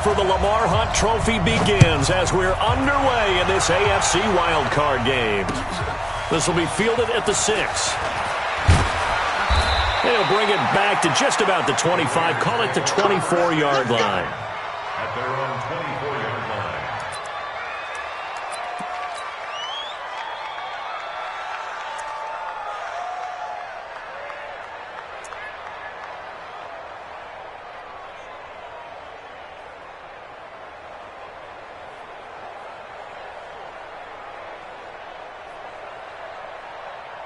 for the Lamar Hunt Trophy begins as we're underway in this AFC wildcard game. This will be fielded at the 6. They'll bring it back to just about the 25. Call it the 24-yard line. At their own 24-yard line.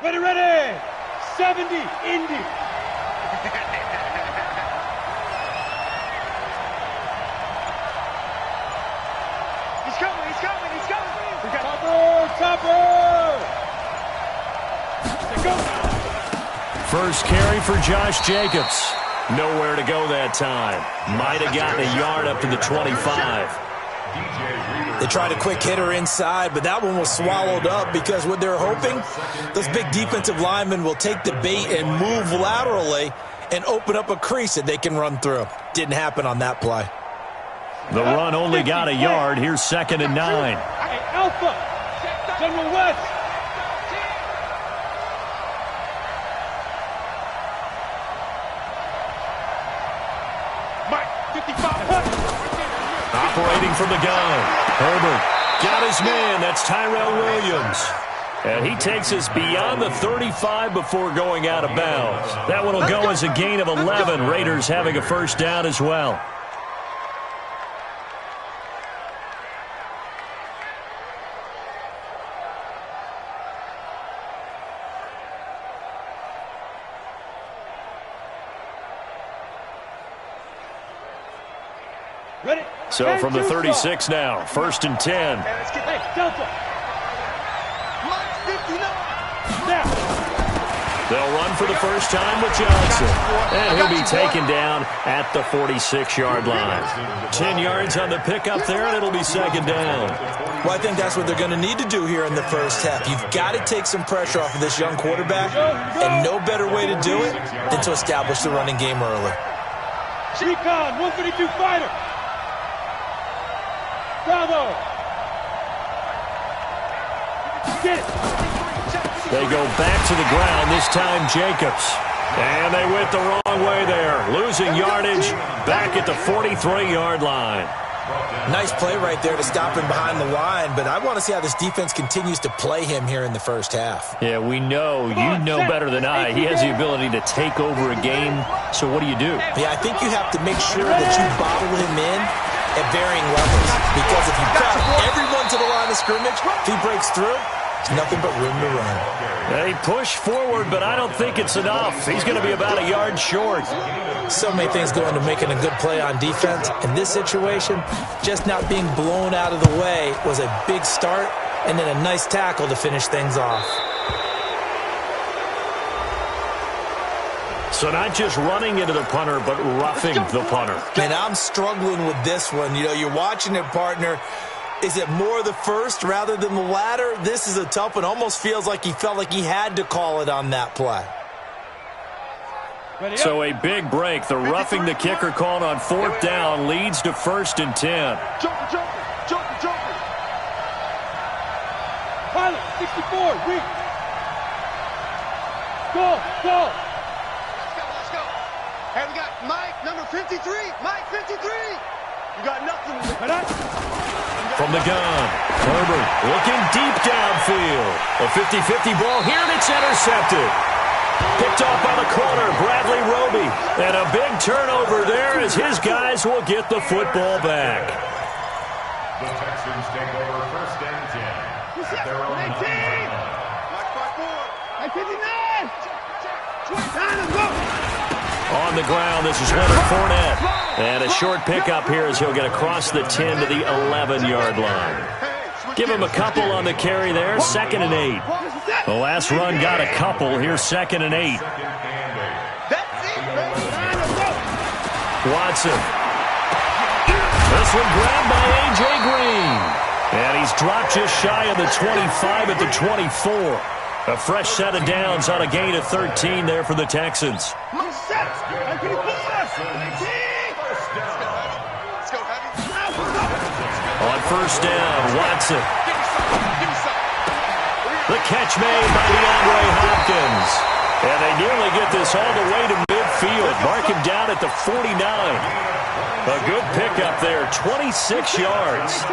Ready, ready! 70, Indy! He's coming, he's coming, he's coming! Topper! Go! First carry for Josh Jacobs. Nowhere to go that time. Might have gotten a yard up to the 25. They tried a quick hitter inside, but that one was swallowed up because what they're hoping, those big defensive linemen will take the bait and move laterally and open up a crease that they can run through. Didn't happen on that play. The run only got a yard. Here's 2nd and 9. Alpha! General West! Mike, 55. Operating from the gun. Herbert got his man. That's Tyrell Williams. And he takes us beyond the 35 before going out of bounds. That one will go as a gain of 11. Raiders having a first down as well. Ready? So from the 36 now, 1st and 10. Hey, Delta! Mike 59! Now! They'll run for the first time with Johnson. And he'll be taken down at the 46-yard line. 10 yards on the pickup there, and it'll be 2nd down. Well, I think that's what they're going to need to do here in the first half. You've got to take some pressure off of this young quarterback, and no better way to do it than to establish the running game early. Recon, 152 fighter! Bravo! Get it! They go back to the ground, this time Jacobs. And they went the wrong way there. Losing yardage back at the 43-yard line. Nice play right there to stop him behind the line, but I want to see how this defense continues to play him here in the first half. Yeah, we know, you know better than I. He has the ability to take over a game, so what do you do? Yeah, I think you have to make sure that you bottle him in at varying levels, because if you crowd everyone to the line of scrimmage, if he breaks through, there's nothing but room to run. They push forward, but I don't think it's enough. He's going to be about a yard short. So many things go into making a good play on defense. In this situation, just not being blown out of the way was a big start, and then a nice tackle to finish things off. So not just running into the punter, but roughing the punter. And I'm struggling with this one. You know, you're watching it, partner. Is it more the first rather than the latter? This is a tough one. Almost feels like he felt like he had to call it on that play. So a big break. The roughing the kicker called on 4th down leads to 1st and 10. Joker. Pilot, 64, weak. Go. Let's go. Hey, we got Mike, number 53. Mike, 53. You got nothing. From the gun, Herbert looking deep downfield. A 50-50 ball here, and it's intercepted. Picked off by the corner, Bradley Roby. And a big turnover there as his guys will get the football back. The Texans take over 1st and 10. At their own 19. Mike 59. 29, go. On the ground, this is Leonard Fournette. And a short pickup here as he'll get across the 10 to the 11-yard line. Give him a couple on the carry there, 2nd and 8. The last run got a couple. Here's 2nd and 8. Watson. This one grabbed by A.J. Green. And he's dropped just shy of the 25 at the 24. A fresh set of downs on a gain of 13 there for the Texans. first down. Watson. The catch made by DeAndre Hopkins. And they nearly get this all the way to midfield. Mark him down at the 49. A good pickup there, 26 yards.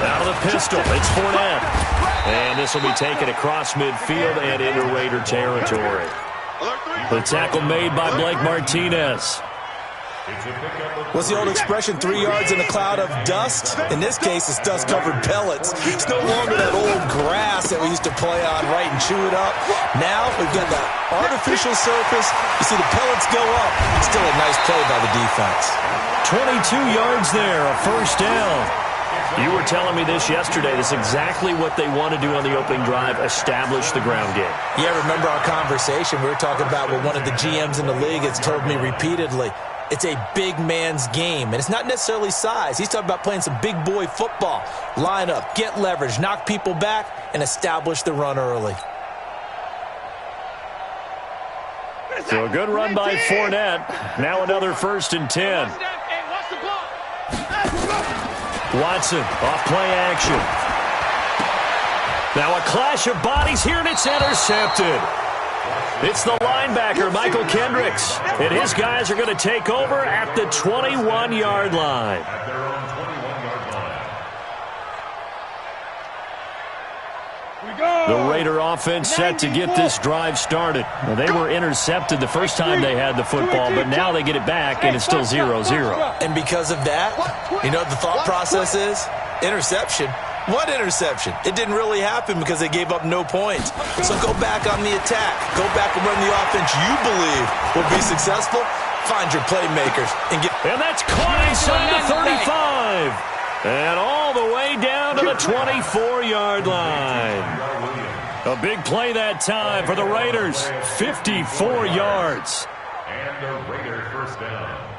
Out of the pistol, it's Fournette. And this will be taken across midfield and into Raider territory. The tackle made by Blake Martinez. What's the old expression, 3 yards in a cloud of dust? In this case, it's dust-covered pellets. It's no longer that old grass that we used to play on, right, and chew it up. Now we've got the artificial surface. You see the pellets go up. Still a nice play by the defense. 22 yards there, a first down. You were telling me this yesterday. This is exactly what they want to do on the opening drive, establish the ground game. Yeah, remember our conversation? We were talking about what one of the GMs in the league has told me repeatedly. It's a big man's game, and it's not necessarily size. He's talking about playing some big boy football. Line up, get leverage, knock people back, and establish the run early. So a good run by Fournette. Now another 1st and 10. Watson, off play action. Now a clash of bodies here, and it's intercepted. It's the linebacker, Michael Kendricks. And his guys are going to take over at the 21-yard line. At their own 21-yard line. The Raider offense set to get this drive started. Well, they were intercepted the first time they had the football, but now they get it back, and it's still 0-0. And because of that, you know what the thought process is? Interception. What interception? It didn't really happen because they gave up no points. So go back on the attack. Go back and run the offense you believe will be successful. Find your playmakers and get... And that's caught inside the 35. And all the way down to the 24-yard line. A big play that time for the Raiders. 54 yards. And the Raider first down.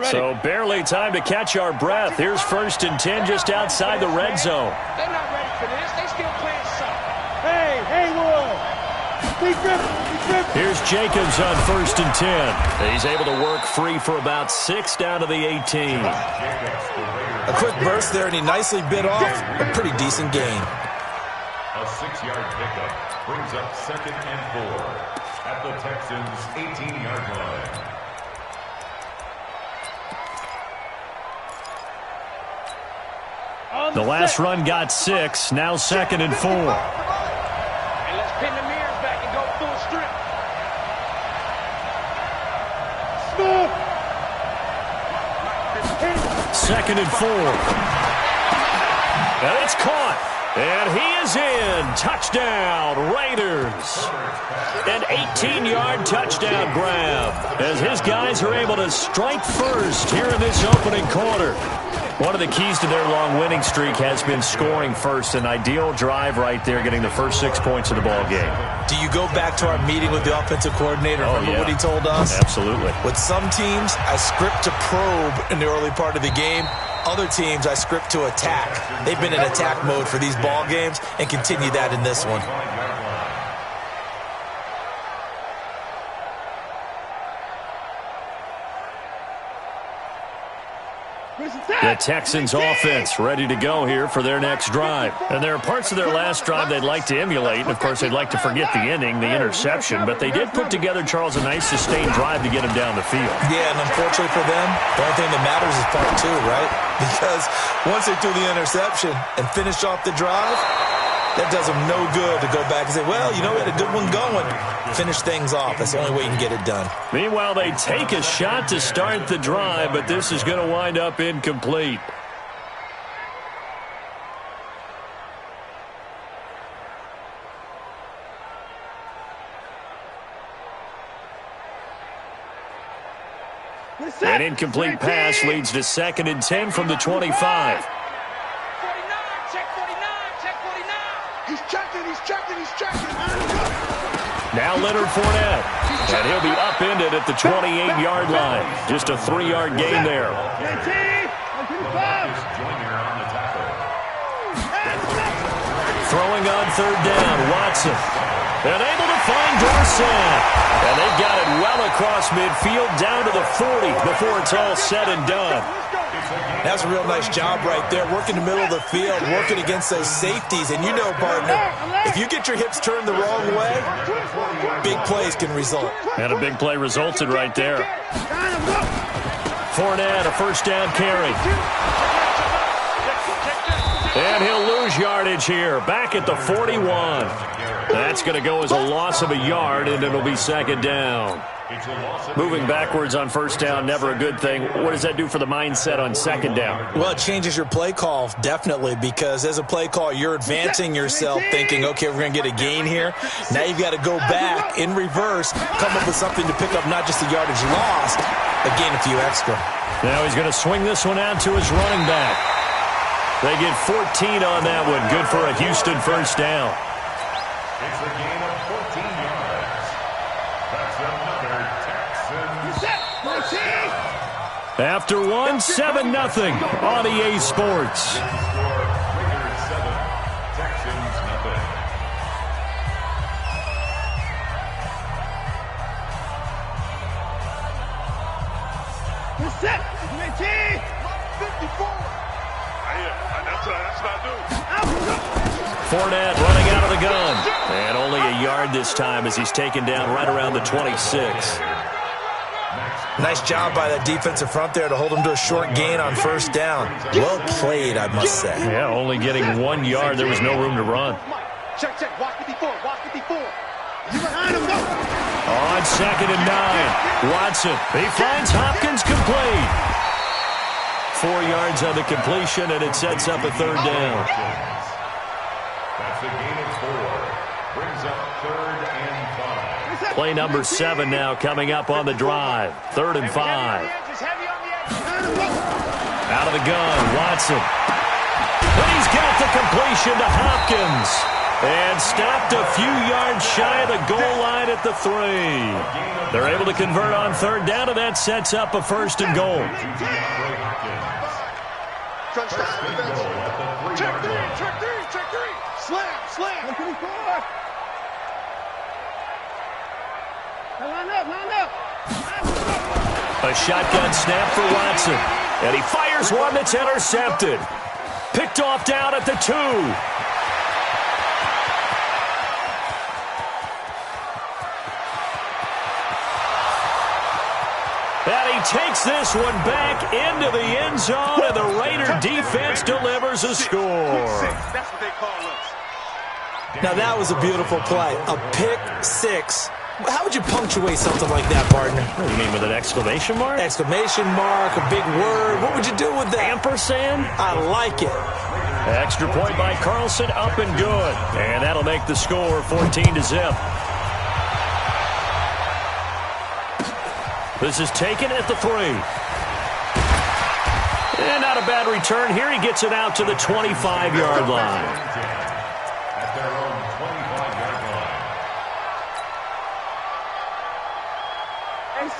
So barely time to catch our breath. Here's 1st and 10 just outside the red zone. They're not ready for this. They still playing soft. Hey, Haywood. Here's Jacobs on 1st and 10. He's able to work free for about 6 down to the 18. A quick burst there, and he nicely bit off a pretty decent gain. A 6-yard pickup brings up 2nd and 4 at the Texans' 18-yard line. The last run got 6, now 2nd and 4. And let's pin the mirrors back and go full strip. 2nd and 4. And it's caught. And he is in. Touchdown, Raiders. An 18-yard touchdown grab as his guys are able to strike first here in this opening quarter. One of the keys to their long winning streak has been scoring first. An ideal drive right there, getting the first 6 points of the ball game. Do you go back to our meeting with the offensive coordinator? Remember what he told us? Absolutely. With some teams, I script to probe in the early part of the game. Other teams, I script to attack. They've been in attack mode for these ball games and continue that in this one. The Texans offense ready to go here for their next drive. And there are parts of their last drive they'd like to emulate. And, of course, they'd like to forget the ending, the interception. But they did put together, Charles, a nice sustained drive to get him down the field. Yeah, and unfortunately for them, the only thing that matters is part 2, right? Because once they threw the interception and finished off the drive, that does them no good to go back and say, well, you know, we had a good one going. Finish things off. That's the only way you can get it done. Meanwhile, they take a shot to start the drive, but this is going to wind up incomplete. An incomplete pass leads to 2nd and 10 from the 25. Now Leonard Fournette, and he'll be upended at the 28-yard line. Just a 3-yard gain there. Throwing on 3rd down, Watson. And able to find Dorsett. And they got it well across midfield down to the 40 before it's all said and done. That's a real nice job right there, working the middle of the field, working against those safeties. And you know, partner, if you get your hips turned the wrong way, big plays can result. And a big play resulted right there. Fournette, a first down carry. And he'll lose yardage here, back at the 41. That's going to go as a loss of a yard, and it'll be second down. Moving backwards on first down, never a good thing. What does that do for the mindset on second down? Well, it changes your play call, definitely, because as a play call, you're advancing yourself thinking, okay, we're going to get a gain here. Now you've got to go back in reverse, come up with something to pick up not just the yardage lost, but gain a few extra. Now he's going to swing this one out to his running back. They get 14 on that one. Good for a Houston first down. It's a gain of 14 yards. That's another Texans. After one, 7-0 on EA Sports. Raiders 7, Texans nothing. Set. 54. That's what I do. Fournette running out of the gun. And only a yard this time as he's taken down right around the 26. Nice job by that defensive front there to hold him to a short gain on first down. Well played, I must say. Yeah, only getting 1 yard. There was no room to run. Check. Walk 54. You behind him, go. On 2nd and 9. Watson. He finds Hopkins complete. 4 yards on the completion, and it sets up a third down. That's a gain of 4. Brings up 3rd and 5. Play number 7 now coming up on the drive. 3rd and 5. Out of the gun, Watson. But he's got the completion to Hopkins. And stopped a few yards shy of the goal line at the 3. They're able to convert on 3rd down, and that sets up a 1st and goal. Check three. Slam. Line up. A shotgun snap for Watson. And he fires one that's intercepted. Picked off down at the 2. And he takes this one back into the end zone, and the Raider defense delivers a score. That's what they call us. Now that was a beautiful play. A pick 6. How would you punctuate something like that, partner? What do you mean, with an exclamation mark? Exclamation mark, a big word. What would you do with that? Ampersand? I like it. Extra point by Carlson, up and good. And that'll make the score 14-0. This is taken at the 3. And not a bad return here. He gets it out to the 25-yard line. At their own 25-yard line.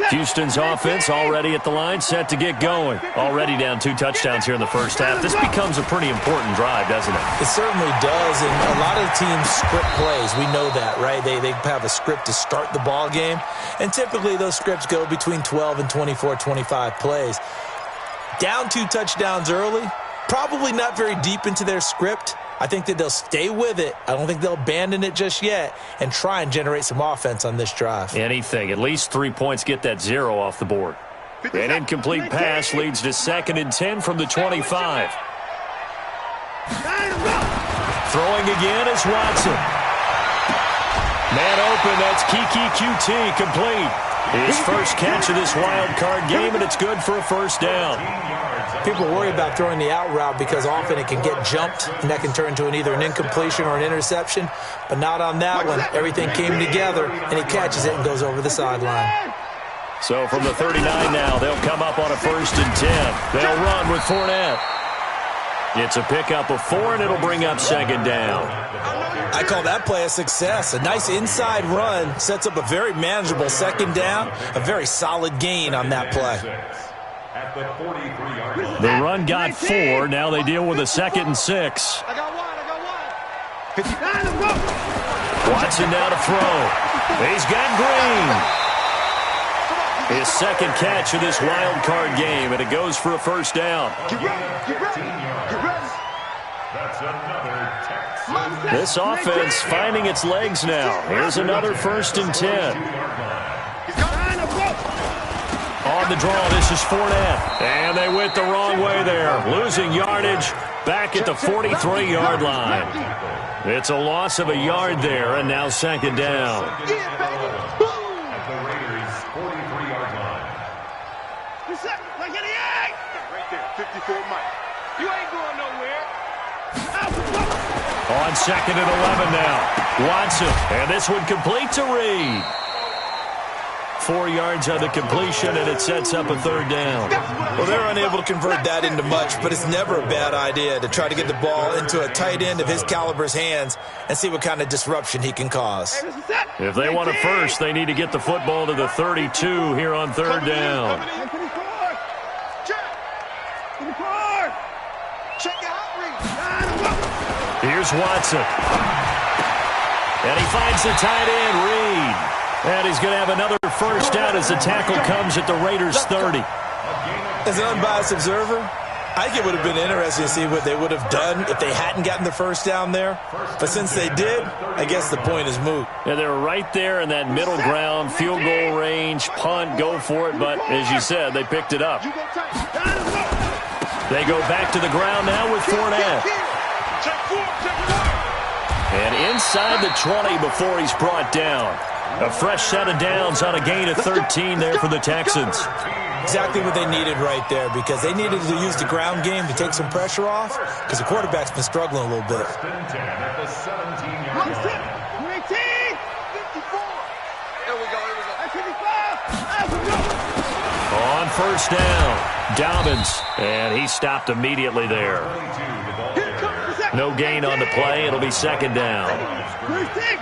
Houston's offense already at the line, set to get going. Already down 2 touchdowns here in the first half. This becomes a pretty important drive, doesn't it? It certainly does, and a lot of the teams script plays. We know that, right? They have a script to start the ball game, and typically those scripts go between 12 and 24, 25 plays. Down 2 touchdowns early, probably not very deep into their script. I think that they'll stay with it. I don't think they'll abandon it just yet and try and generate some offense on this drive. Anything. At least 3 points, get that 0 off the board. An incomplete pass leads to 2nd and 10 from the 25. Throwing again is Watson. Man open, that's Kiki QT complete. His first catch of this wild card game, and it's good for a first down. People worry about throwing the out route because often it can get jumped, and that can turn into either an incompletion or an interception. But not on that one. Everything came together, and he catches it and goes over the sideline. So from the 39 now, they'll come up on a 1st and 10. They'll run with Fournette. It's a pickup of 4, and it'll bring up 2nd down. I call that play a success. A nice inside run sets up a very manageable 2nd down, a very solid gain on that play. At the 43-yard line. The run got 4. Now they deal with a 2nd and 6. I got one. 59, let's go. Watson now to throw. He's got Green. His second catch of this wild card game, and it goes for a first down. Get ready. Get ready. Get ready. That's another Texas. This offense finding its legs now. Here's another 1st and 10. On the draw, this is Fournette. And they went the wrong way there. Losing yardage back at the 43-yard line. It's a loss of a yard there, and now 2nd down. At the Raiders' 43-yard line. Right there, 54 Mike. You ain't going nowhere. On 2nd and 11 now. Watson, and this one complete to Reed. 4 yards on the completion, and it sets up a 3rd down. Well, they're unable to convert that into much, but it's never a bad idea to try to get the ball into a tight end of his caliber's hands and see what kind of disruption he can cause. If they want a first, they need to get the football to the 32 here on 3rd down. Check your hot read. Here's Watson. And he finds the tight end, Reed. And he's going to have another first down as the tackle comes at the Raiders' 30. As an unbiased observer, I think it would have been interesting to see what they would have done if they hadn't gotten the first down there. But since they did, I guess the point is moot. Yeah, they're right there in that middle ground, field goal range, punt, go for it. But as you said, they picked it up. They go back to the ground now with Fournette. And inside the 20 before he's brought down. A fresh set of downs on a gain of 13 there for the Texans. Exactly what they needed right there, because they needed to use the ground game to take some pressure off, because the quarterback's been struggling a little bit. At the 17-yard line. 54. Here we go. On first down, Dobbins, and he stopped immediately there. No gain on the play. It'll be 2nd down. No gain on the play.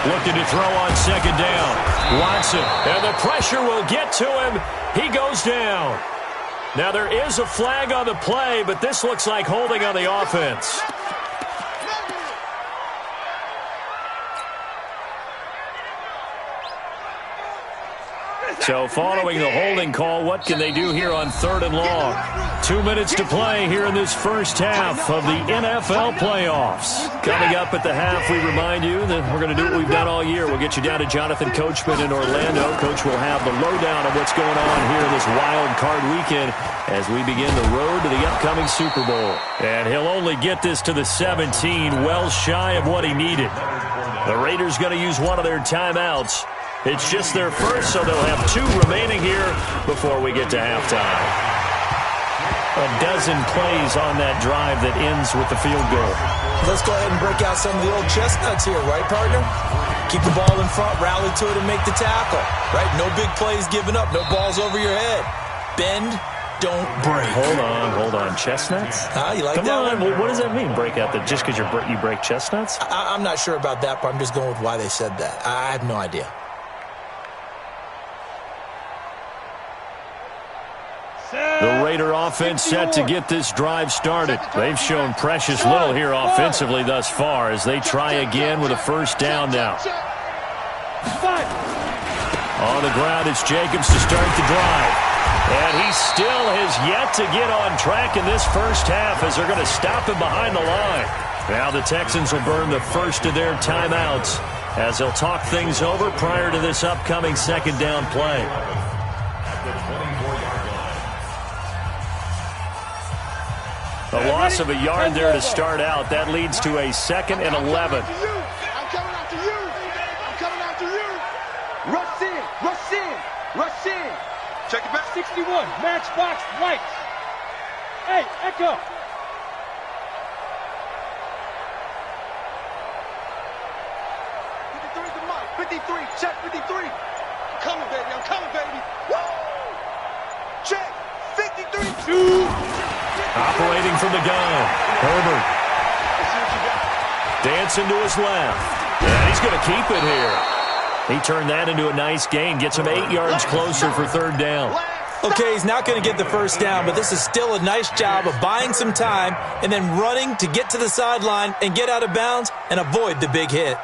Looking to throw on 2nd down. Watson, and the pressure will get to him. He goes down. Now there is a flag on the play, but this looks like holding on the offense. So following the holding call, what can they do here on 3rd and long? 2 minutes to play here in this first half of the NFL playoffs. Coming up at the half, we remind you that we're going to do what we've done all year. We'll get you down to Jonathan Coachman in Orlando. Coach will have the lowdown of what's going on here in this wild card weekend as we begin the road to the upcoming Super Bowl. And he'll only get this to the 17, well shy of what he needed. The Raiders going to use one of their timeouts. It's just their first, so they'll have 2 remaining here before we get to halftime. A dozen plays on that drive that ends with the field goal. Let's go ahead and break out some of the old chestnuts here, right, partner? Keep the ball in front, rally to it, and make the tackle, right? No big plays given up, no balls over your head. Bend, don't break. Hold on. Chestnuts? You like Come that on. one? What does that mean, break out? Just because you break chestnuts? I'm not sure about that, but I'm just going with why they said that. I have no idea. The Raider offense set to get this drive started. They've shown precious little here offensively thus far as they try again with a first down now. On the ground, it's Jacobs to start the drive. And he still has yet to get on track in this first half as they're going to stop him behind the line. Now the Texans will burn the first of their timeouts as they'll talk things over prior to this upcoming 2nd down play. A loss of a yard there to start out. That leads to a 2nd and 11. I'm coming after you. I'm coming after you. Rush in. Rush in. Rush in. Check it back. 61, matchbox lights. Hey, Echo. 53's the mic. 53. Check 53. I'm coming, baby. I'm coming, baby. Woo! Check. 53. Operating from the gun. Herbert. Dancing to his left. And he's going to keep it here. He turned that into a nice gain. Gets him 8 yards closer for 3rd down. A Okay, he's not going to get the first down, but this is still a nice job of buying some time and then running to get to the sideline and get out of bounds and avoid the big hit.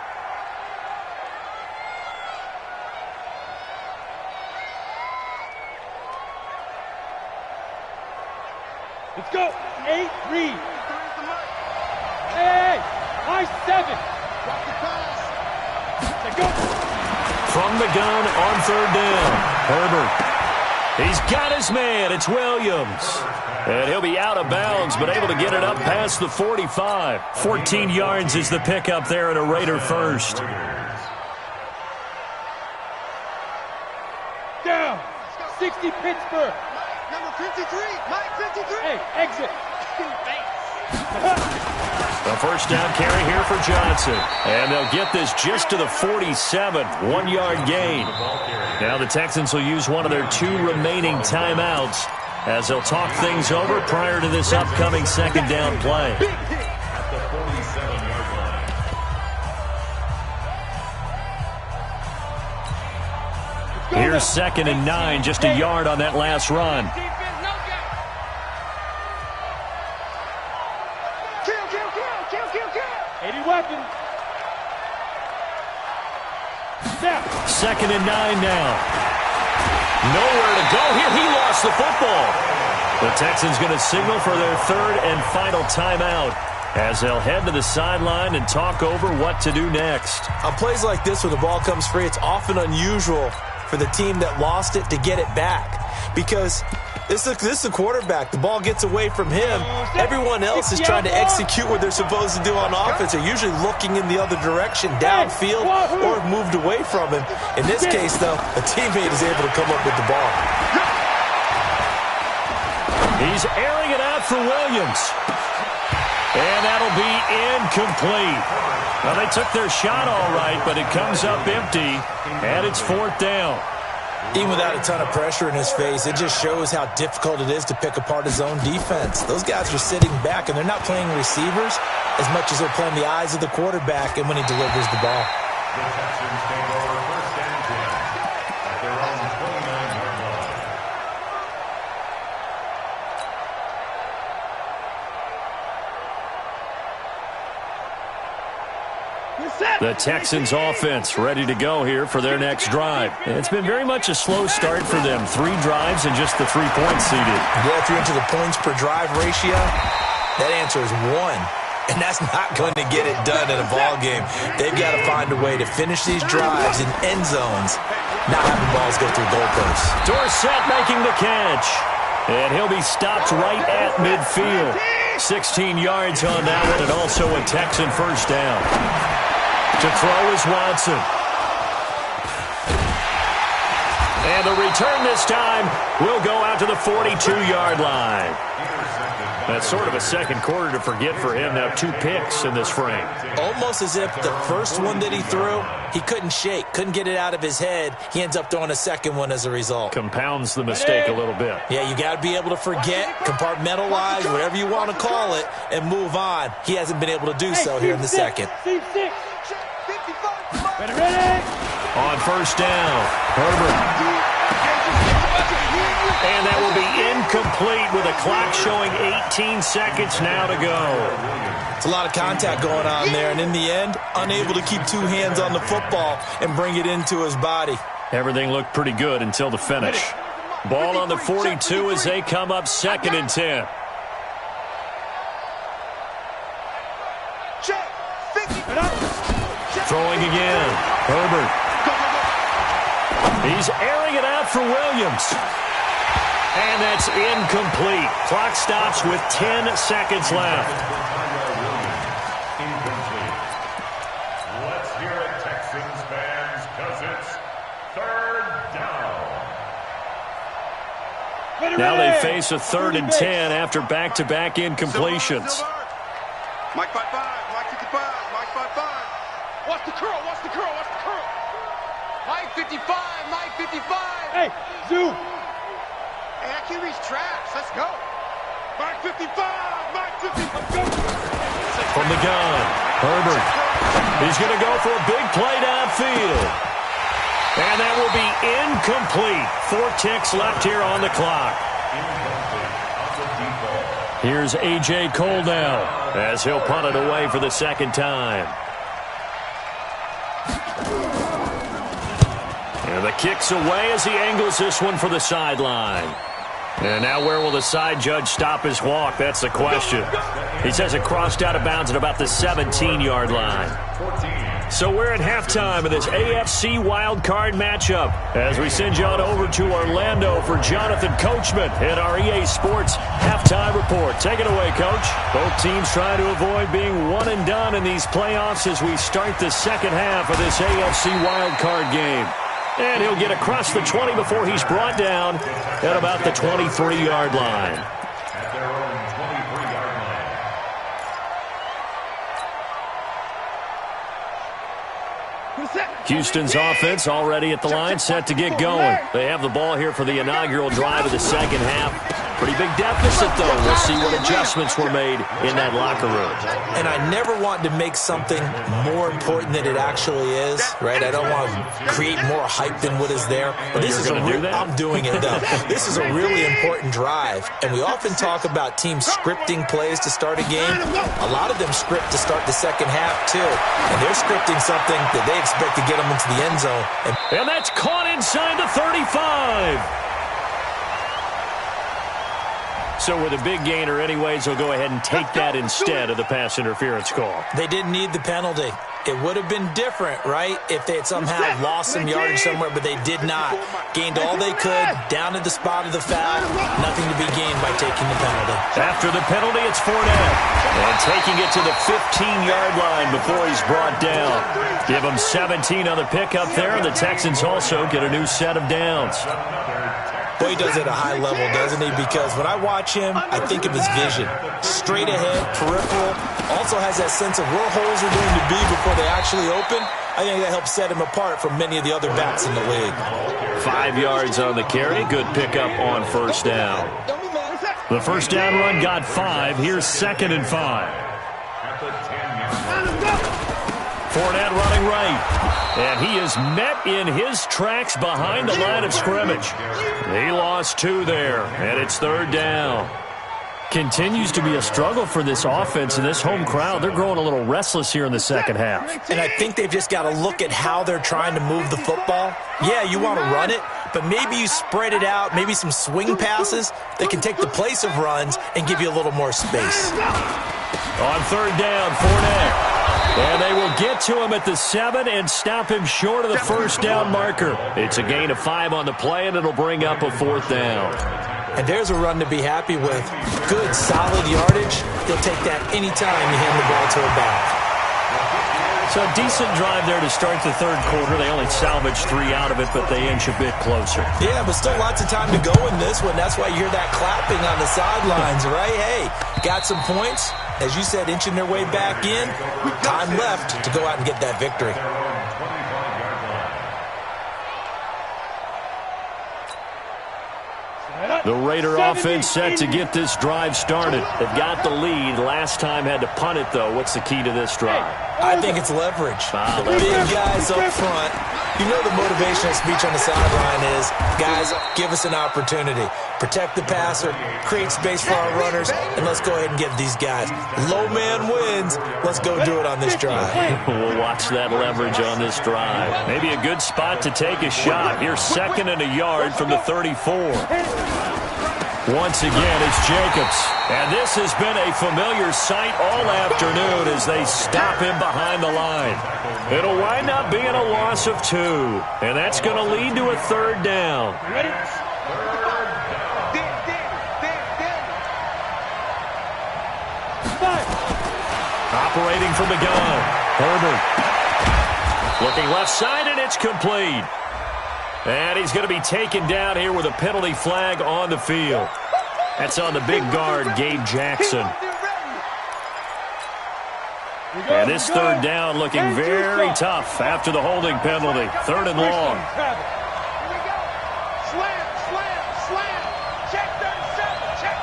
Let's go. 8-3. Hey, nice 7. Drop the pass. Let's go. From the gun on third down, Herbert. He's got his man. It's Williams. And he'll be out of bounds, but able to get it up past the 45. 14 yards is the pickup there at a Raider first. Down. 60 Pittsburgh. Number 53. Mike 53. Hey, exit. A first down carry here for Johnson. And they'll get this just to the 47. 1-yard gain. Now the Texans will use one of their 2 remaining timeouts as they'll talk things over prior to this upcoming second down play. At the 47-yard line. Here's 2nd and 9, just a yard on that last run. Weapon. Snap. 2nd and 9 now. Nowhere to go here. He lost the football. The Texans going to signal for their 3rd and final timeout as they'll head to the sideline and talk over what to do next. On plays like this, when the ball comes free, it's often unusual for the team that lost it to get it back because this is a quarterback. The ball gets away from him. Everyone else is trying to execute what they're supposed to do on offense. They're usually looking in the other direction, downfield, or have moved away from him. In this case, though, a teammate is able to come up with the ball. He's airing it out for Williams. And that'll be incomplete. Well, they took their shot all right, but it comes up empty, and it's 4th down. Even without a ton of pressure in his face, it just shows how difficult it is to pick apart his own defense. Those guys are sitting back, and they're not playing receivers as much as they're playing the eyes of the quarterback and when he delivers the ball. The Texans take over 1st and 10 at their own 29-yard line. The Texans offense ready to go here for their next drive. It's been very much a slow start for them. 3 drives and just the 3 points seeded. Yeah, if you're into the points per drive ratio, that answer is 1. And that's not going to get it done in a ball game. They've got to find a way to finish these drives in end zones, not having balls go through goalposts. Dorsett making the catch. And he'll be stopped right at midfield. 16 yards on that one, and also a Texan first down. To throw is Watson. And the return this time will go out to the 42-yard line. That's sort of a second quarter to forget for him. Now 2 picks in this frame. Almost as if the first one that he threw, he couldn't shake, couldn't get it out of his head. He ends up throwing a second one as a result. Compounds the mistake a little bit. Yeah, you got to be able to forget, compartmentalize, whatever you want to call it, and move on. He hasn't been able to do so here in the second. Ready. On first down, Herbert. And that will be incomplete with a clock showing 18 seconds now to go. It's a lot of contact going on there, and in the end, unable to keep 2 hands on the football and bring it into his body. Everything looked pretty good until the finish. Ball on the 42 as they come up 2nd and 10. Throwing again. Herbert. He's airing it out for Williams. And that's incomplete. Clock stops with 10 seconds left. Incomplete. Let's hear it, Texans fans, because it's 3rd down. Now they face a 3rd and 10 after back-to-back incompletions. Mike 55, Mike 55, Mike 55. Watch the curl, watch the curl, watch the curl. Mike 55, Mike 55. Hey, zoom. Hey, I can reach traps. Let's go. Mike 55, Mike 55. Let's go. From the gun, Herbert. He's going to go for a big play downfield. And that will be incomplete. 4 ticks left here on the clock. Here's A.J. Cole now as he'll punt it away for the second time. And the kick's away as he angles this one for the sideline. And now where will the side judge stop his walk? That's the question. He says it crossed out of bounds at about the 17-yard line. So we're at halftime of this AFC wildcard matchup as we send you on over to Orlando for Jonathan Coachman in our EA Sports halftime report. Take it away, Coach. Both teams trying to avoid being one and done in these playoffs as we start the second half of this AFC wildcard game. And he'll get across the 20 before he's brought down at about the 23-yard line. At their own 23-yard line. Houston's offense already at the line, set to get going. They have the ball here for the inaugural drive of the second half. Pretty big deficit, though. We'll see what adjustments were made in that locker room. And I never want to make something more important than it actually is, right? I don't want to create more hype than what is there. But this is I'm doing it, though. This is a really important drive. And we often talk about teams scripting plays to start a game. A lot of them script to start the second half, too. And they're scripting something that they expect to get them into the end zone. And that's caught inside the 35. So with a big gainer anyways, they'll go ahead and take that instead of the pass interference call. They didn't need the penalty. It would have been different, right, if they had somehow lost some yardage somewhere, but they did not. Gained all they could, down at the spot of the foul. Nothing to be gained by taking the penalty. After the penalty, it's Fournette. And taking it to the 15-yard line before he's brought down. Give him 17 on the pickup there, and the Texans also get a new set of downs. Boy, he does it at a high level, doesn't he? Because when I watch him, I think of his vision. Straight ahead, peripheral. Also has that sense of where holes are going to be before they actually open. I think that helps set him apart from many of the other backs in the league. 5 yards on the carry. Good pickup on first down. The first down run got 5. Here's 2nd and 5. Fournette running right. And he is met in his tracks behind the line of scrimmage. He lost 2 there, and it's 3rd down. Continues to be a struggle for this offense and this home crowd. They're growing a little restless here in the second half. And I think they've just got to look at how they're trying to move the football. Yeah, you want to run it, but maybe you spread it out, maybe some swing passes that can take the place of runs and give you a little more space. On 3rd down, Fournette. And they will get to him at the 7 and stop him short of the first down marker. It's a gain of 5 on the play, and it'll bring up a 4th down. And there's a run to be happy with. Good, solid yardage. You'll take that anytime you hand the ball to a back. So a decent drive there to start the 3rd quarter. They only salvaged 3 out of it, but they inch a bit closer. Yeah, but still lots of time to go in this one. That's why you hear that clapping on the sidelines, right? Hey, got some points. As you said, inching their way back in. Time left to go out and get that victory. The Raider offense set to get this drive started. They've got the lead. Last time had to punt it, though. What's the key to this drive? I think it's leverage. The big guys up front. You know the motivational speech on the sideline is, guys, give us an opportunity. Protect the passer, create space for our runners, and let's go ahead and get these guys. Low man wins. Let's go do it on this drive. We'll watch that leverage on this drive. Maybe a good spot to take a shot. Here's 2nd and a yard from the 34. Once again, it's Jacobs. And this has been a familiar sight all afternoon as they stop him behind the line. It'll wind up being a loss of 2. And that's going to lead to a 3rd down. Operating from the gun, Herbert. Looking left side, and it's complete. And he's going to be taken down here with a penalty flag on the field. That's on the big guard, Gabe Jackson. And this 3rd down looking very tough after the holding penalty. 3rd and long. Slam, slam, slam. Check 37, check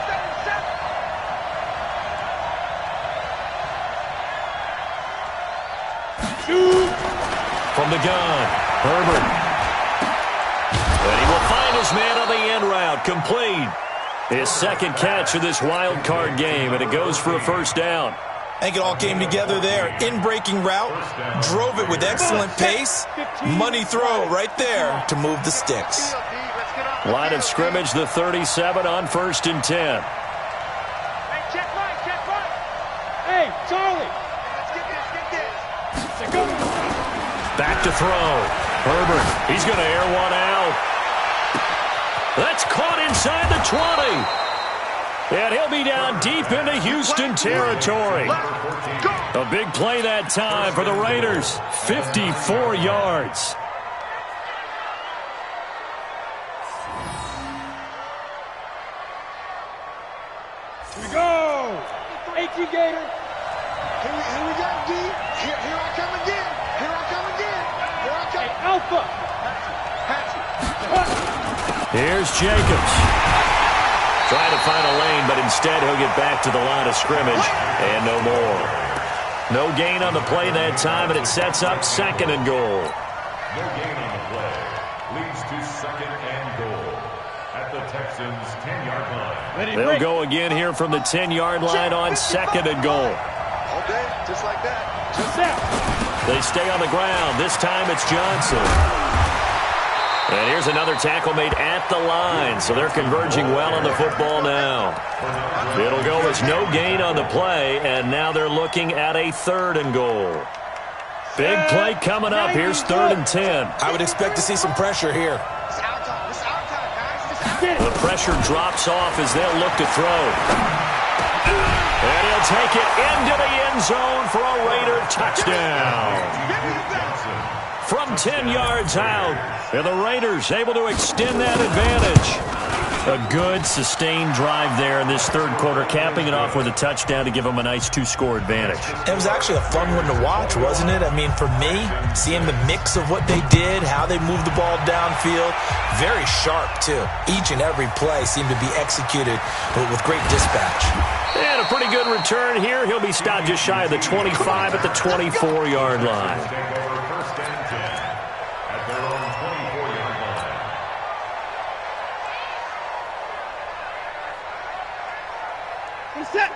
37. From the gun, Herbert. his man on the end route. Complete. His second catch of this wild card game, and it goes for a first down. I think it all came together there. In-breaking route, drove it with excellent pace. Money throw right there to move the sticks. Line of scrimmage, the 37 on 1st and 10. Hey, check right. Hey, Charlie. Let's get this. Back to throw. Herbert, he's going to air one out. That's caught inside the 20. And he'll be down deep into Houston territory. A big play that time for the Raiders. 54 yards. Here we go. AT Gator. Here we go, D. Here I come again. Here I come. Hey, Alpha. Here's Jacobs. Trying to find a lane, but instead he'll get back to the line of scrimmage, and no more. No gain on the play that time, and it sets up 2nd and goal. No gain on the play. Leads to 2nd and goal at the Texans' 10-yard line. They'll go again here from the 10-yard line on 2nd and goal. All day, just like that. Just that. They stay on the ground. This time it's Johnson. And here's another tackle made at the line, so they're converging well on the football now. It'll go as no gain on the play, and now they're looking at a 3rd and goal. Big play coming up. Here's 3rd and 10. I would expect to see some pressure here. It's our time. It's our time, guys. The pressure drops off as they'll look to throw. And he'll take it into the end zone for a Raider touchdown. From 10 yards out, and the Raiders able to extend that advantage. A good, sustained drive there in this 3rd quarter, capping it off with a touchdown to give them a nice 2-score advantage. It was actually a fun one to watch, wasn't it? I mean, for me, seeing the mix of what they did, how they moved the ball downfield, very sharp, too. Each and every play seemed to be executed with great dispatch. And a pretty good return here. He'll be stopped just shy of the 25 at the 24-yard line.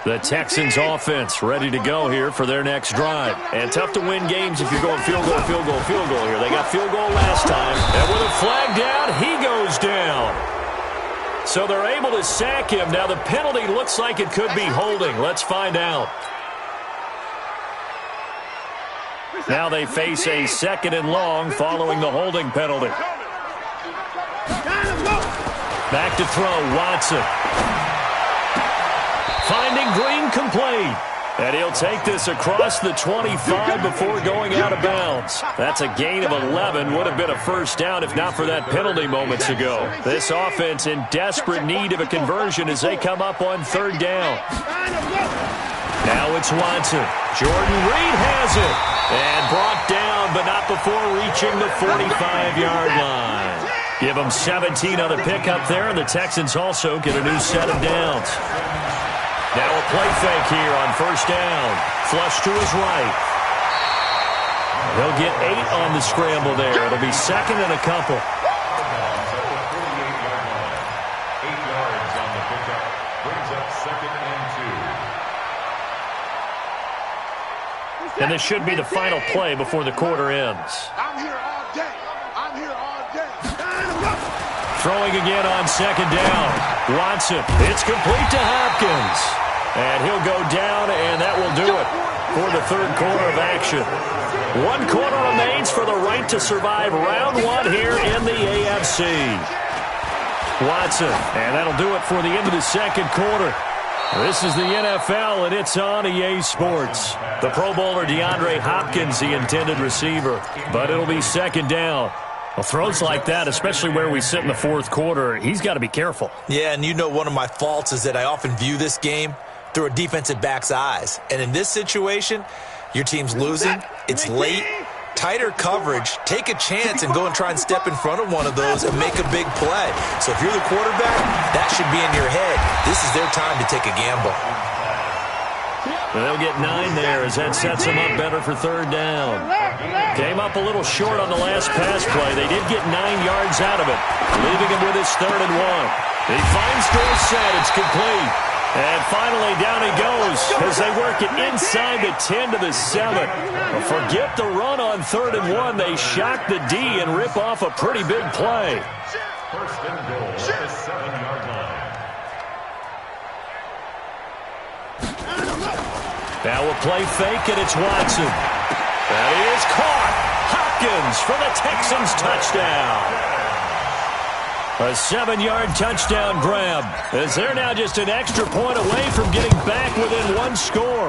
The Texans offense ready to go here for their next drive. And tough to win games if you're going field goal here. They got field goal last time. And with a flag down, he goes down. So they're able to sack him. Now the penalty looks like it could be holding. Let's find out. Now they face a 2nd and long following the holding penalty. Back to throw, Watson. Finding Green complete. And he'll take this across the 25 before going out of bounds. That's a gain of 11. Would have been a first down if not for that penalty moments ago. This offense in desperate need of a conversion as they come up on 3rd down. Now it's Watson. Jordan Reed has it. And brought down, but not before reaching the 45-yard line. Give them 17 on the pickup there, and the Texans also get a new set of downs. Now a play fake here on 1st down. Flush to his right. He'll get 8 on the scramble there. It'll be 2nd and a couple. 8 yards on the pickup. Brings up 2nd and 2. And this should be the final play before the quarter ends. I'm here all day. I'm here all day. Throwing again on 2nd down. Watson. It's complete to Hopkins. And he'll go down, and that will do it for the 3rd quarter of action. 1 quarter remains for the right to survive round 1 here in the AFC. Watson, and that'll do it for the end of the 2nd quarter. This is the NFL, and it's on EA Sports. The Pro Bowler DeAndre Hopkins, the intended receiver, but it'll be 2nd down. Well, throws like that, especially where we sit in the 4th quarter, he's got to be careful. Yeah, and you know one of my faults is that I often view this game through a defensive back's eyes. And in this situation, your team's losing, it's late, tighter coverage, take a chance and go and try and step in front of one of those and make a big play. So if you're the quarterback, that should be in your head. This is their time to take a gamble. They'll get 9 there as that sets them up better for third down. Came up a little short on the last pass play. They did get 9 yards out of it, leaving him with his 3rd and 1. He finds Dorsett. It's complete. And finally, down he goes as they work it inside the 10 to the 7. Forget the run on 3rd and 1. They shock the D and rip off a pretty big play. First and goal at the 7-yard line. Now a play fake, and it's Watson. That is caught. Hopkins for the Texans touchdown. A 7-yard touchdown grab, as they're now just an extra point away from getting back within 1 score.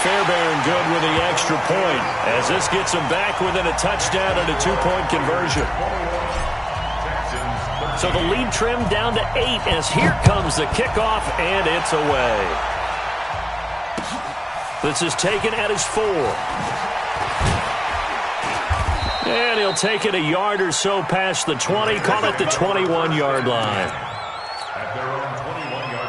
Fairbairn good with the extra point, as this gets them back within a touchdown and a 2-point conversion. So the lead trimmed down to 8, as here comes the kickoff, and it's away. This is taken at his 4. And he'll take it a yard or so past the 20, call it the 21-yard line. At their own 21-yard line.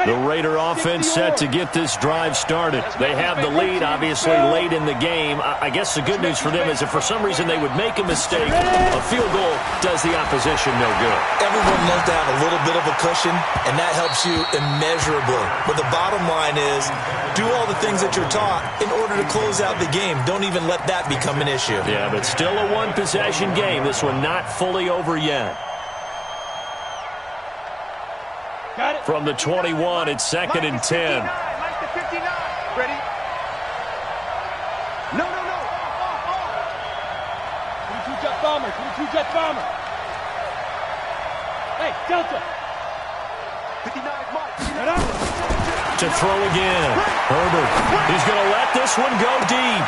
The Raider offense set to get this drive started. They have the lead, obviously, late in the game. I guess the good news for them is if for some reason they would make a mistake, a field goal does the opposition no good. Everyone knows to have a little bit of a cushion, and that helps you immeasurably. But the bottom line is, do all the things that you're taught in order to close out the game. Don't even let that become an issue. Yeah, but still a one-possession game. This one not fully over yet. From the 21, it's 2nd and 10. Mike the 59. Ready? No. 22 jet bomber. 22 jet bomber. Hey, Delta. 59 is Mike. To throw again. Herbert. He's going to let this one go deep.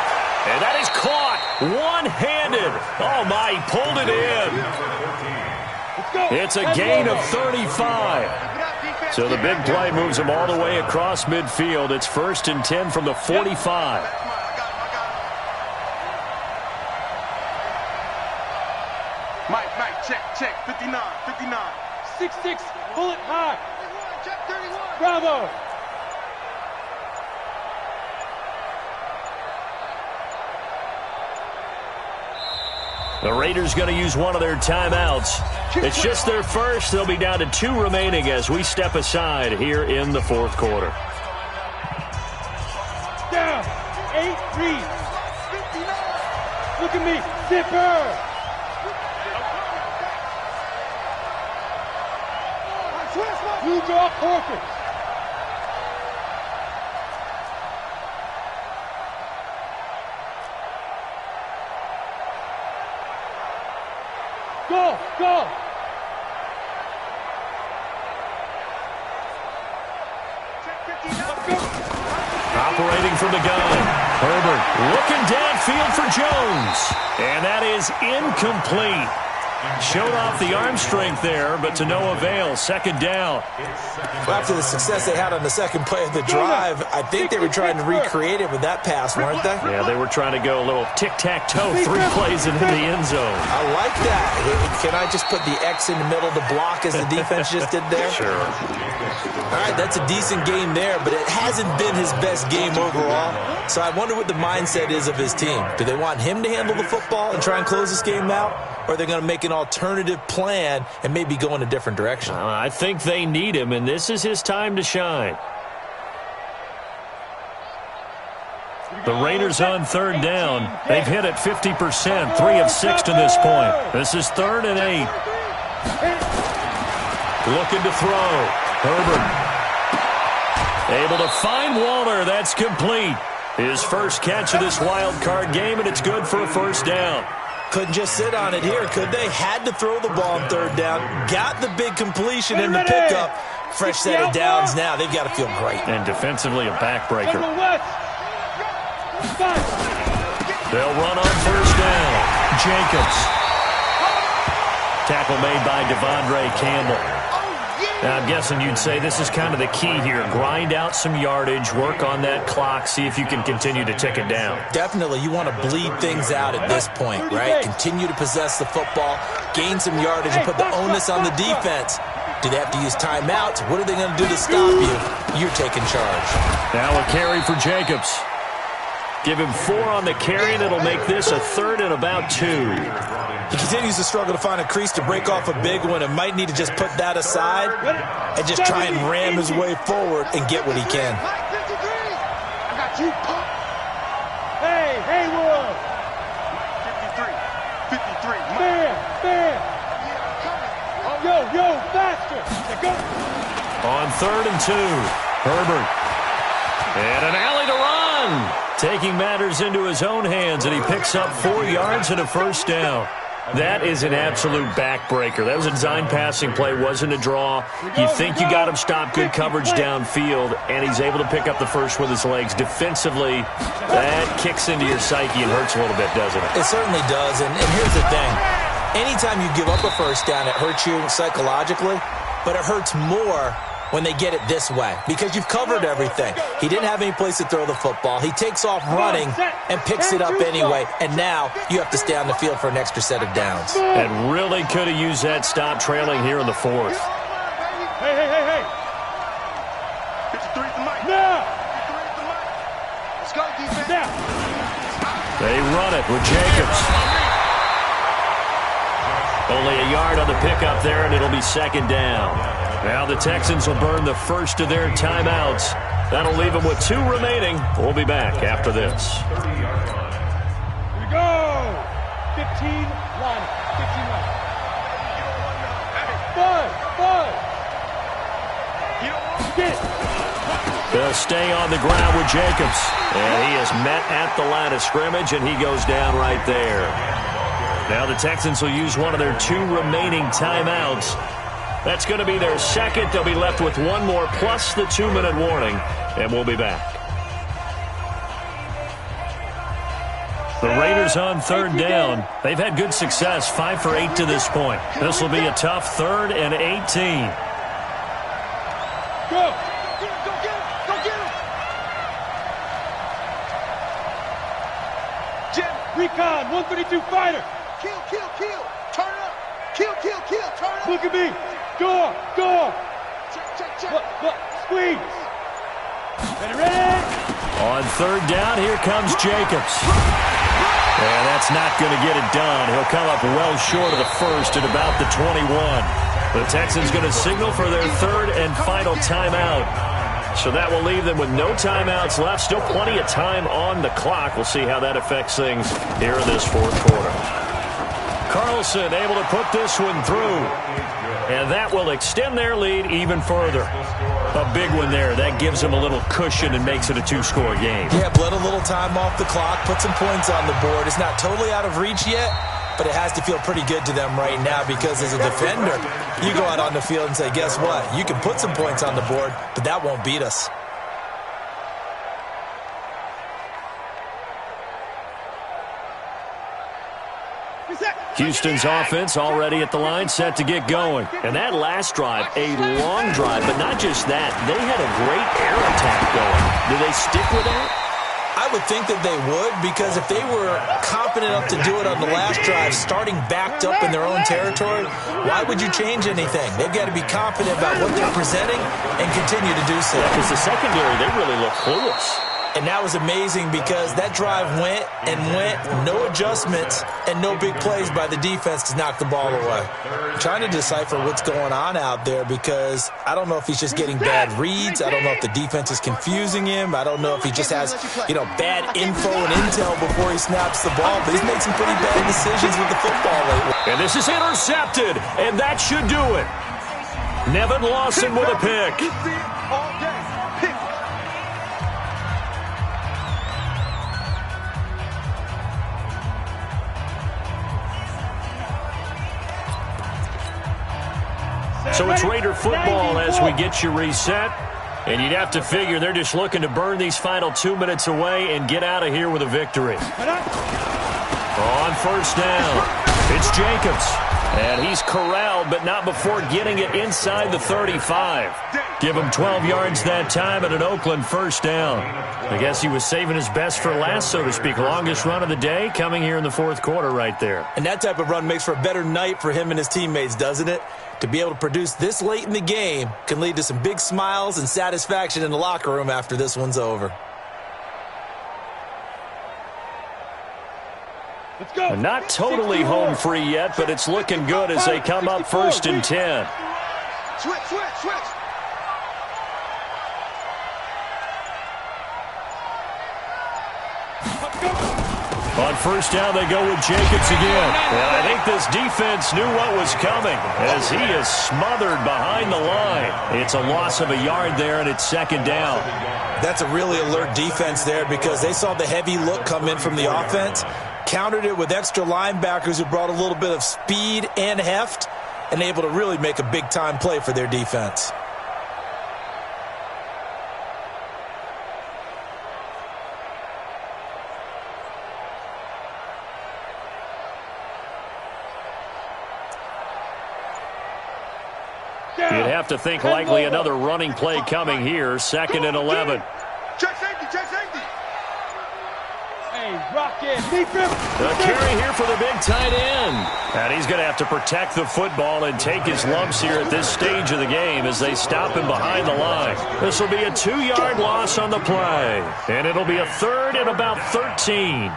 And that is caught one-handed. Oh, my, he pulled it in. It's a gain of 35. So the big play moves them all the way across midfield. It's 1st and 10 from the 45. Mike, check. 59. 6'6", bullet high. Check 31. Bravo. The Raiders going to use one of their timeouts. It's just their first. They'll be down to 2 remaining as we step aside here in the 4th quarter. Down. 8-3. Look at me. Zipper. You draw perfect. Go! Operating from the gun. Herbert looking downfield for Jones. And that is incomplete. Showed off the arm strength there, but to no avail. 2nd down. Well, after the success they had on the second play of the drive, I think they were trying to recreate it with that pass, weren't they? Yeah, they were trying to go a little tic-tac-toe, 3 plays into the end zone. I like that. Can I just put the X in the middle to block as the defense just did there? Sure. All right, that's a decent game there, but it hasn't been his best game overall. So I wonder what the mindset is of his team. Do they want him to handle the football and try and close this game out? Or are they going to make an alternative plan and maybe go in a different direction? I think they need him, and this is his time to shine. The Raiders on 3rd down. They've hit it 50%, 3 of 6 to this point. This is 3rd and 8. Looking to throw. Herbert. Able to find Waller. That's complete. His first catch of this wild card game, and it's good for a 1st down. Couldn't just sit on it here, could they? Had to throw the ball on 3rd down. Got the big completion in the pickup. Fresh set of downs now. They've got to feel great. And defensively a backbreaker. They'll run on 1st down. Jacobs. Tackle tackle made by Devondre Campbell. Now, I'm guessing you'd say this is kind of the key here. Grind out some yardage, work on that clock, see if you can continue to tick it down. Definitely. You want to bleed things out at this point, right? Continue to possess the football, gain some yardage, and put the onus on the defense. Do they have to use timeouts? What are they going to do to stop you? You're taking charge. Now a carry for Jacobs. Give him 4 on the carry, and it'll make this a 3rd and about 2. He continues to struggle to find a crease to break off a big one and might need to just put that aside and just try and ram his way forward and get what he can. I got you, punk. Hey, Haywood. 53. Bam. Yo, faster. Go. On 3rd and 2, Herbert. And an alley to run. Taking matters into his own hands, and he picks up 4 yards and a first down. That is an absolute backbreaker. That was a design passing play, wasn't a draw. You think you got him stopped, good coverage downfield, and he's able to pick up the first with his legs. Defensively, that kicks into your psyche and hurts a little bit, doesn't it? It certainly does, and here's the thing. Anytime you give up a first down, it hurts you psychologically, but it hurts more when they get it this way because you've covered everything. He didn't have any place to throw the football. He takes off running and picks it up anyway, and now you have to stay on the field for an extra set of downs. And really could have used that stop trailing here in the 4th. Hey. 53's the mic. Now. 53's the mic. Let's go, defense. Now. They run it with Jacobs. Only a yard on the pickup there, and it'll be 2nd down. Now the Texans will burn the first of their timeouts. That'll leave them with 2 remaining. We'll be back after this. Here we go. 15 line. 15 line. Bud. Get it. They'll stay on the ground with Jacobs. And he is met at the line of scrimmage, and he goes down right there. Now the Texans will use one of their 2 remaining timeouts. That's going to be their 2nd. They'll be left with 1 more plus the 2-minute warning, and we'll be back. The Raiders on 3rd down. They've had good success, 5 for 8 to this point. This will be a tough 3rd and 18. Go. Go get him. Jim. Recon, 132 fighter. Kill. Turn it up. Kill. Turn it up. Look at me. Door. Check. Look. Squeeze. Ready. On 3rd down, here comes Jacobs. And that's not going to get it done. He'll come up well short of the first at about the 21. The Texans going to signal for their 3rd and final timeout. So that will leave them with no timeouts left. Still plenty of time on the clock. We'll see how that affects things here in this 4th quarter. Carlson able to put this one through. And that will extend their lead even further. A big one there. That gives them a little cushion and makes it a 2-score game. Yeah, bled a little time off the clock, put some points on the board. It's not totally out of reach yet, but it has to feel pretty good to them right now because as a defender, you go out on the field and say, guess what? You can put some points on the board, but that won't beat us. Houston's offense already at the line, set to get going. And that last drive, a long drive, but not just that. They had a great air attack going. Do they stick with that? I would think that they would because if they were confident enough to do it on the last drive, starting backed up in their own territory, why would you change anything? They've got to be confident about what they're presenting and continue to do so. Because the secondary, they really look clueless. And that was amazing because that drive went, no adjustments, and no big plays by the defense to knock the ball away. I'm trying to decipher what's going on out there because I don't know if he's just getting bad reads. I don't know if the defense is confusing him. I don't know if he just has, bad info and intel before he snaps the ball. But he's made some pretty bad decisions with the football lately. And this is intercepted, and that should do it. Nevin Lawson with a pick. So it's Raider football as we get you reset. And you'd have to figure they're just looking to burn these final 2 minutes away and get out of here with a victory. On 1st down, it's Jacobs. And he'll And he's corralled, but not before getting it inside the 35. Give him 12 yards that time and an Oakland first down. I guess he was saving his best for last, so to speak. Longest run of the day coming here in the fourth quarter right there. And that type of run makes for a better night for him and his teammates, doesn't it? To be able to produce this late in the game can lead to some big smiles and satisfaction in the locker room after this one's over. Let's go. Not totally home free yet, but it's looking good as they come up 1st and 10. Switch, switch, switch. On first down, they go with Jacobs again. And I think this defense knew what was coming as he is smothered behind the line. It's a loss of a yard there, and it's 2nd down. That's a really alert defense there because they saw the heavy look come in from the offense, countered it with extra linebackers who brought a little bit of speed and heft, and able to really make a big-time play for their defense. You'd have to think likely another running play coming here, 2nd and 11. Check safety, check safety. Hey, rock it. Defense. The carry here for the big tight end. And he's going to have to protect the football and take his lumps here at this stage of the game as they stop him behind the line. This will be a 2-yard loss on the play. And it'll be a 3rd and about 13.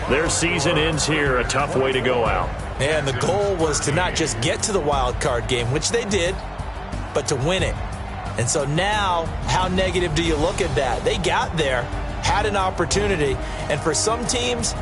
Their season ends here. A tough way to go out. And the goal was to not just get to the wild card game, which they did, but to win it. And so now, how negative do you look at that? They got there, had an opportunity, and for some teams,